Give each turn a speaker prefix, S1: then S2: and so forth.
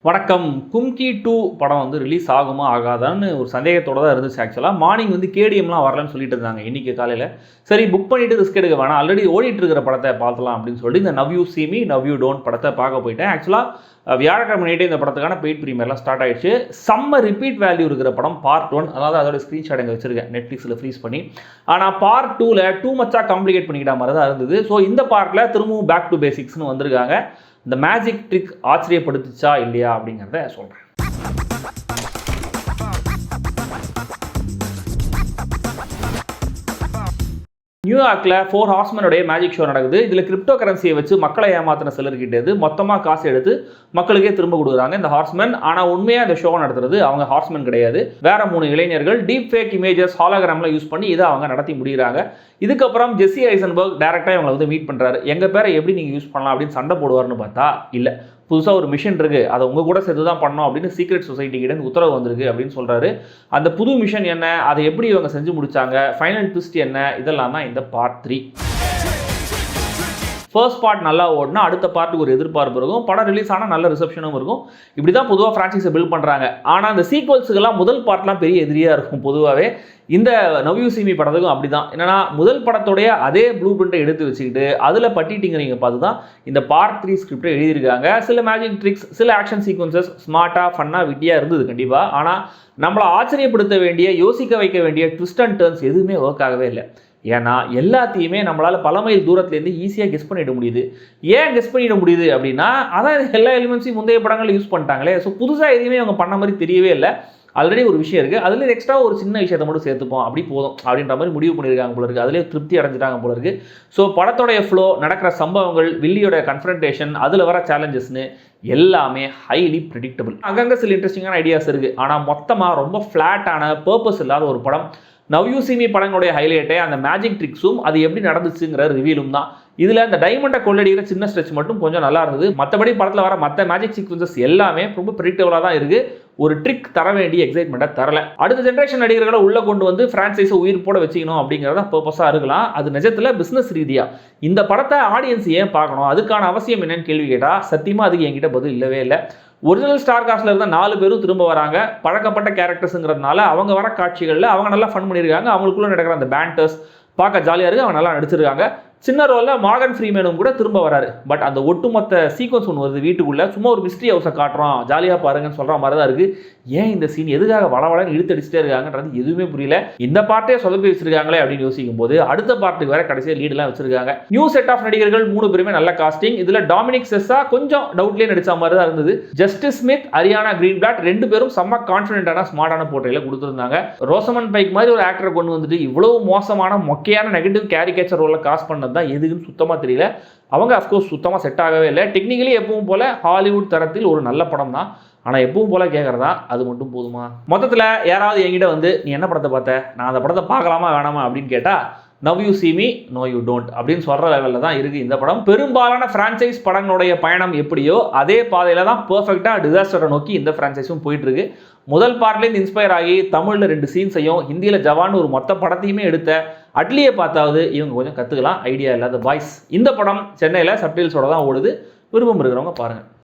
S1: வணக்கம். கும்கி 2 படம் வந்து ரிலீஸ் ஆகுமா ஆகாதான்னு ஒரு சந்தேகத்தோட தான் இருந்துச்சு. ஆக்சுவலாக மார்னிங் வந்து கேடிஎம்லாம் வரலன்னு சொல்லிட்டு இருந்தாங்க இன்னைக்கு காலையில். சரி புக் பண்ணிவிட்டு ரிஸ்க் எடுக்க வேணாம், ஆல்ரெடி ஓடிட்டு இருக்கிற படத்தை பார்க்கலாம் அப்படின்னு சொல்லி இந்த now you see me now you don't படத்தை பார்க்க போயிட்டேன். ஆக்சுவலாக வியாழக்கிழமை நைட்டே இந்த படத்துக்கான பெய்ட் ப்ரீமியர்லாம் ஸ்டார்ட் ஆயிடுச்சு. செம்ம ரிப்பீட் வேல்யூ இருக்கிற படம் பார்ட் 1, அதாவது அதோட ஸ்க்ரீன்ஷாட் எங்கே வச்சிருக்கேன் நெட்ஃப்ளிக்ஸில் ஃப்ரீஸ் பண்ணி. ஆனால் பார்ட் 2ல் டூ மச்சாக காம்ப்ளிகேட் பண்ணிக்கிட்ட மாதிரி தான் இருந்தது. ஸோ இந்த பார்ட்டில் திரும்பவும் பேக் டு பேசிக்ஸ்னு வந்திருக்காங்க. இந்த மேஜிக் ட்ரிக் ஆச்சரியப்படுத்துச்சா இல்லையா அப்படிங்கிறத சொல்கிறேன். நியூயார்க்கில் 4 ஹார்ஸ்மனுடைய மேஜிக் ஷோ நடக்குது. இதில் கிரிப்டோ கரன்சியை வச்சு மக்களை ஏமாத்தின சிலர்கிட்டது மொத்தமாக காசு எடுத்து மக்களுக்கே திரும்ப கொடுக்குறாங்க இந்த ஹார்ஸ்மன். ஆனால் உண்மையாக இந்த ஷோ நடத்துறது அவங்க ஹார்ஸ்மன் கிடையாது, வேற 3 இளைஞர்கள் டீப் ஃபேக் இமேஜஸ் ஹாலோகிராமில் யூஸ் பண்ணி இதை அவங்க நடத்தி முடிகிறாங்க. இதுக்கப்புறம் ஜெஸ்ஸி ஐசன்பர்க் டேரெக்டாக இவங்களை வந்து மீட் பண்ணுறாரு. எங்கள் பேரை எப்படி நீங்கள் யூஸ் பண்ணலாம் அப்படின்னு சண்டை போடுவார்னு பார்த்தா இல்லை, புதுசாக ஒரு மிஷன் இருக்குது, அதை உங்கள் கூட சேர்த்து தான் பண்ணணும் அப்படின்னு சீக்ரெட் சொசைட்டி கிட்ட உத்தரவு வந்திருக்கு அப்படின்னு சொல்கிறாரு. அந்த புது மிஷன் என்ன, அதை எப்படி இவங்க செஞ்சு முடிச்சாங்க, ஃபைனல் ட்விஸ்ட் என்ன, இதெல்லாம் தான் இந்த பார்ட் 3. ஃபர்ஸ்ட் பார்ட் நல்லா ஓடினா அடுத்த பார்ட்டுக்கு ஒரு எதிர்பார்ப்பு இருக்கும், படம் ரிலீஸ் ஆனால் நல்ல ரிசப்ஷனும் இருக்கும். இப்படி தான் பொதுவாக ஃப்ரான்ச்சைஸை பில்ட் பண்ணுறாங்க. ஆனால் அந்த சீக்வல்ஸுக்கெல்லாம் முதல் பார்ட்லாம் பெரிய எதிரியாக இருக்கும். பொதுவாகவே இந்த நவ் யூ சீ மீ படத்துக்கும் அப்படி தான். என்னன்னா முதல் படத்தோடைய அதே ப்ளூ பிரிண்ட்டை எடுத்து வச்சுக்கிட்டு அதில் பட்டிட்டிங்கிறீங்க பார்த்து தான் இந்த பார்ட் 3 ஸ்கிரிப்டை எழுதியிருக்காங்க. சில மேஜிக் ட்ரிக்ஸ், சில ஆக்ஷன் சீக்வன்சஸ் ஸ்மார்ட்டாக ஃபன்னாக விட்டியாக இருந்தது கண்டிப்பாக. ஆனால் நம்மளை ஆச்சரியப்படுத்த வேண்டிய, யோசிக்க வைக்க வேண்டிய ட்விஸ்ட் அண்ட் டர்ன்ஸ் எதுவுமே ஒர்க் ஆகவே இல்லை. ஏன்னா எல்லாத்தையுமே நம்மளால் பல மைல் தூரத்துலேருந்து ஈஸியாக கெஸ் பண்ணிட முடியுது. ஏன் கெஸ் பண்ணிட முடியுது அப்படின்னா, அதான் எல்லா எலிமெண்ட்ஸையும் முந்தைய படங்களில் யூஸ் பண்ணிட்டாங்களே. ஸோ புதுசாக எதுவுமே அவங்க பண்ண மாதிரி தெரியவே இல்லை. ஆல்ரெடி ஒரு விஷயம் இருக்குது, அதில் எக்ஸ்ட்ரா ஒரு சின்ன விஷயத்தை மட்டும் சேர்த்துப்போம், அப்படி போதும் அப்படின்ற மாதிரி முடிவு பண்ணியிருக்காங்க போல இருக்குது. அதிலே திருப்தி அடைஞ்சிட்டாங்க போல இருக்குது. ஸோ படத்தோடைய ஃப்ளோ, நடக்கிற சம்பவங்கள், வில்லியோட கன்ஃபரன்டேஷன், அதில் வர சேலஞ்சஸ்னு எல்லாமே ஹைலி ப்ரெடிக்டபிள். அங்கங்கே சில இன்ட்ரெஸ்டிங்கான ஐடியாஸ் இருக்குது. ஆனால் மொத்தமாக ரொம்ப ஃப்ளாட்டான பர்பஸ் இல்லாத ஒரு படம். நவ் யூ சீ மீ படங்களுடைய ஹைலைட்டே அந்த மேஜிக் ட்ரிக்ஸும் அது எப்படி நடந்துச்சுங்கிற ரிவீலும் தான். இதில் அந்த டைமண்டை கொள்ளடிக்கிற சின்ன ஸ்ட்ரெச் மட்டும் கொஞ்சம் நல்லா இருந்தது. மற்றபடி படத்தில் வர மற்ற மேஜிக் சீக்வன்சஸ் எல்லாமே ரொம்ப ப்ரெடிக்டபிளாக தான் இருக்குது. ஒரு ட்ரிக் தர வேண்டிய எக்ஸைட்மெண்ட்டை தரல. அடுத்த ஜென்ரேஷன் நடிகர்களை உள்ளே கொண்டு வந்து ஃப்ரான்ச்சைஸை உயிர் போட வச்சுக்கணும் அப்படிங்கிறத பர்பஸாக இருக்கலாம். அது நிஜத்தில் பிஸ்னஸ் ரீதியாக இந்த படத்தை ஆடியன்ஸ் ஏன் பார்க்கணும், அதுக்கான அவசியம் என்னன்னு கேள்வி கேட்டால் சத்தியமாக அதுக்கு என்கிட்ட பதில் இல்லவே இல்லை. ஒரிஜினல் ஸ்டார் காஸ்ட்ல இருந்த 4 பேரும் திரும்ப வராங்க. பழக்கப்பட்ட கேரக்டர்ஸுங்கிறதுனால அவங்க வர காட்சிகளில் அவங்க நல்லா ஃபன் பண்ணியிருக்காங்க. அவங்களுக்குள்ள நடக்கிற அந்த பேண்டர்ஸ் பார்க்க ஜாலியாக இருக்குது, அவங்க நல்லா நடிச்சிருக்காங்க. சின்ன ரோலில் மார்கன் ஃப்ரீமேனும் கூட திரும்ப வராரு. பட் அந்த ஒட்டுமொத்த சீக்வன்ஸ் ஒன்று வருது வீட்டுக்குள்ளே, சும்மா ஒரு மிஸ்ட்ரி ஹவுஸை காட்டுறோம், ஜாலியாக பாருங்கன்னு சொல்கிற மாதிரி தான் இருக்குது. ஏன் இந்த சீன் எதுக்காக வளவளன்னு இழுத்தடிச்சிட்டே இருக்காங்கன்றது எதுவுமே புரியல. இந்த பார்ட்டே சொதப்பி வச்சிருக்காங்களே அப்படின்னு யோசிக்கும் போது அடுத்த பார்ட்டுக்கு வேற கடைசியாக லீடெல்லாம் வச்சிருக்காங்க. நியூ செட் ஆஃப் நடிகர்கள் 3 பேருமே நல்ல காஸ்டிங். இதில் டாமினிக் செஸ்ஸா கொஞ்சம் டவுட்லேயே நடிச்ச மாதிரி தான் இருந்தது. ஜஸ்டிஸ் ஸ்மித், அரியானா கிரீன்பிளாட் 2 பேரும் செம்ம கான்ஃபிடென்ட்டான ஸ்மார்ட்டான போர்ட்ரேல கொடுத்துருந்தாங்க. ரோசமன் பைக் மாதிரி ஒரு ஆக்டரை கொண்டு வந்துட்டு இவ்வளவு மோசமான மொக்கையான நெகட்டிவ் கேரிகேச்சர் ரோலை காஸ்ட் பண்ணது தான் எதுக்குன்னு சுத்தமாக தெரியல. அவங்க அஃப்கோர்ஸ் சுத்தமாக செட் ஆகவே இல்லை. டெக்னிக்கலி எப்பவும் போல ஹாலிவுட் தரத்தில் ஒரு நல்ல படம் தான். ஆனால் எப்பவும் போல கேட்குறதா அது மட்டும் போதுமா? மொத்தத்தில் யாராவது என்கிட்ட வந்து நீ என்ன படத்தை பார்த்த, நான் அந்த படத்தை பார்க்கலாமா வேணாமா அப்படின்னு கேட்டால் now you see me now you don't அப்படின்னு சொல்கிற லெவலில் தான் இருக்குது இந்த படம். பெரும்பாலான ஃப்ரான்ச்சைஸ் படங்களுடைய பயணம் எப்படியோ அதே பாதையில் தான் பர்ஃபெக்டாக டிசாஸ்டரை நோக்கி இந்த ஃப்ரான்ச்சைஸும் போயிட்டுருக்கு. முதல் பார்ட்லேருந்து இன்ஸ்பயர் ஆகி தமிழில் 2 சீன்ஸையும் ஹிந்தியில் ஜவான் ஒரு மொத்த படத்தையுமே எடுத்த அட்லியை பார்த்தாவது இவங்க கொஞ்சம் கற்றுக்கலாம். ஐடியா இல்லாத பாய்ஸ். இந்த படம் சென்னையில் சப்டைல்ஸோட தான் ஓடுது. விருப்பம் இருக்கிறவங்க பாருங்கள்.